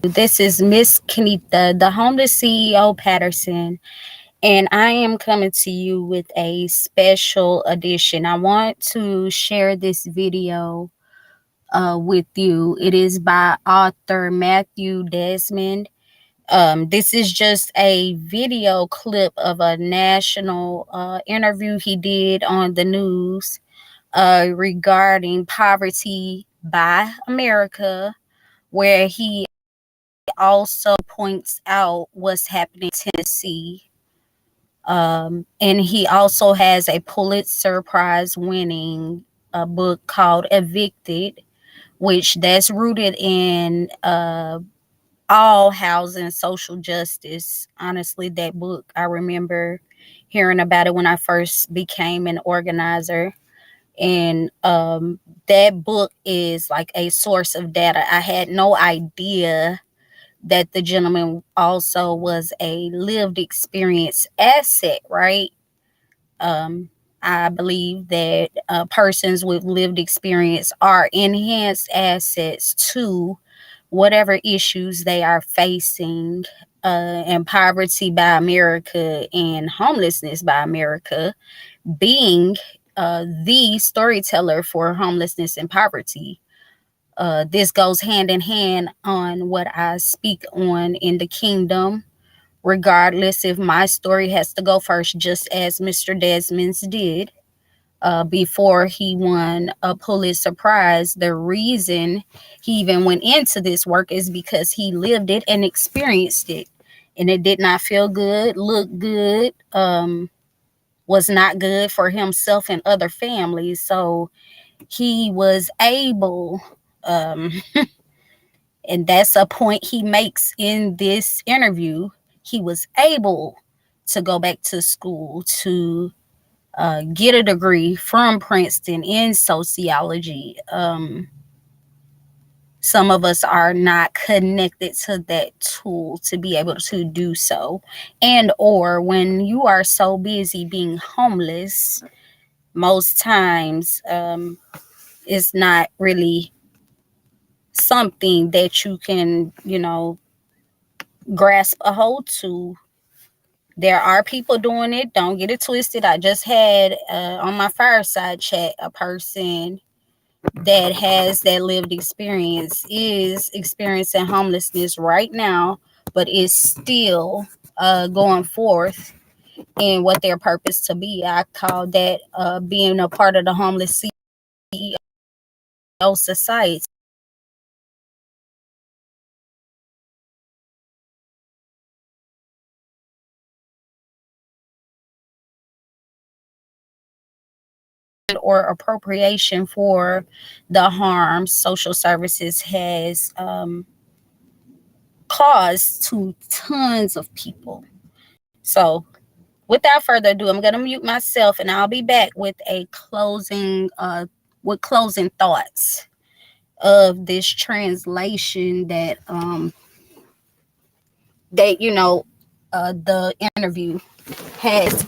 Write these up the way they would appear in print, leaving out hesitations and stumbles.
This is Miss Kenita, the homeless CEO Patterson, and I am coming to you with a special edition. I want to share this video with you. It is by author Matthew Desmond. This is just a video clip of a national interview he did on the news regarding poverty by America, where he also points out what's happening in Tennessee. And he also has a Pulitzer Prize winning book called Evicted, which that's rooted in all housing, social justice. Honestly, that book, I remember hearing about it when I first became an organizer. And that book is like a source of data. I had no idea that the gentleman also was a lived experience asset, right? Um, I believe that persons with lived experience are enhanced assets to whatever issues they are facing, and poverty by America and homelessness by America being the storyteller for homelessness and poverty. This goes hand in hand on what I speak on in the kingdom, regardless if my story has to go first, just as Mr. Desmond's did before he won a Pulitzer Prize. The reason he even went into this work is because he lived it and experienced it. And it did not feel good, look good, was not good for himself and other families. So he was able, um, and that's a point he makes in this interview, he was able to go back to school to get a degree from Princeton in sociology. Some of us are not connected to that tool to be able to do so. And or when you are so busy being homeless, most times it's not really something that you can, grasp a hold to. There are people doing it. Don't get it twisted. I just had on my fireside chat a person that has that lived experience, is experiencing homelessness right now, but is still going forth in what their purpose to be. I call that being a part of the homeless CEO society. Or appropriation for the harm social services has caused to tons of people. So without further ado, I'm going to mute myself and I'll be back with a closing thoughts of this translation that the interview has.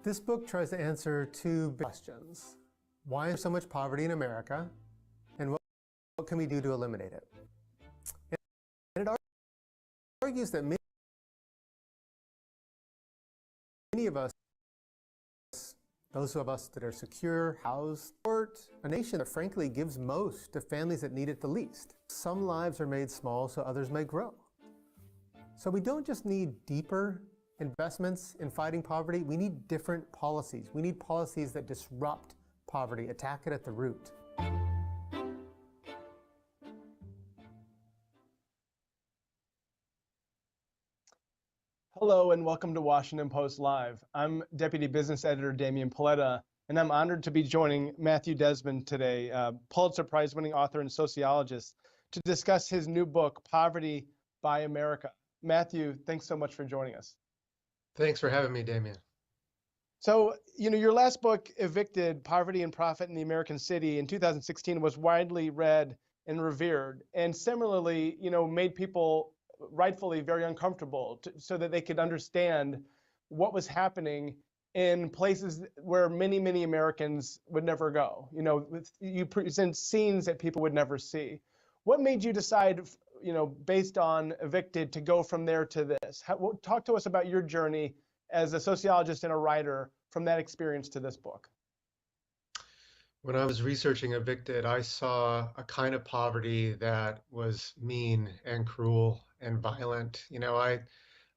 This book tries to answer two big questions. Why is so much poverty in America? And what can we do to eliminate it? And it argues that many of us those of us that are secure, housed, or a nation that frankly gives most to families that need it the least. Some lives are made small so others may grow. So we don't just need deeper investments in fighting poverty, we need different policies. We need policies that disrupt poverty, attack it at the root. Hello and welcome to Washington Post Live. I'm Deputy Business Editor Damian Paletta, and I'm honored to be joining Matthew Desmond today, Pulitzer Prize-winning author and sociologist, to discuss his new book, Poverty by America. Matthew, thanks so much for joining us. Thanks for having me, Damian. So, your last book, Evicted, Poverty and Profit in the American City in 2016 was widely read and revered, and similarly, made people rightfully very uncomfortable so that they could understand what was happening in places where many, many Americans would never go. You present scenes that people would never see. What made you decide, based on Evicted, to go from there to this? Talk to us about your journey as a sociologist and a writer from that experience to this book. When I was researching Evicted, I saw a kind of poverty that was mean and cruel and violent.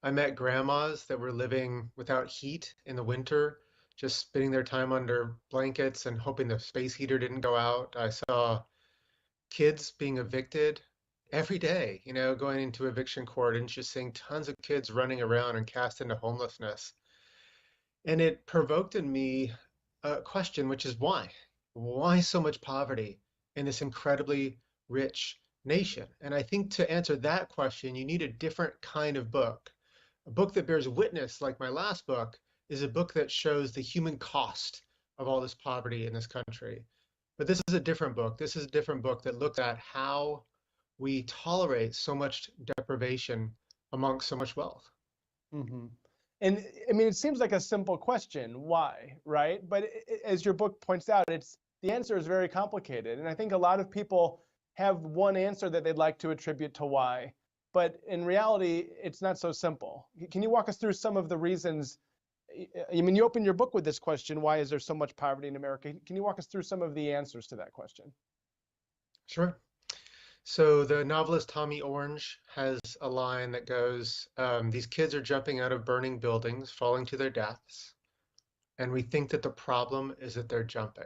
I met grandmas that were living without heat in the winter, just spending their time under blankets and hoping the space heater didn't go out. I saw kids being evicted every day, going into eviction court and just seeing tons of kids running around and cast into homelessness. And it provoked in me a question, which is why? Why so much poverty in this incredibly rich nation? And I think to answer that question, you need a different kind of book. A book that bears witness, like my last book, is a book that shows the human cost of all this poverty in this country. But this is a different book. This is a different book that looks at how we tolerate so much deprivation amongst so much wealth. Mm-hmm. And it seems like a simple question, why, right? But as your book points out, the answer is very complicated. And I think a lot of people have one answer that they'd like to attribute to why. But in reality, it's not so simple. Can you walk us through some of the reasons? You open your book with this question, why is there so much poverty in America? Can you walk us through some of the answers to that question? Sure. So the novelist Tommy Orange has a line that goes, these kids are jumping out of burning buildings, falling to their deaths, and we think that the problem is that they're jumping.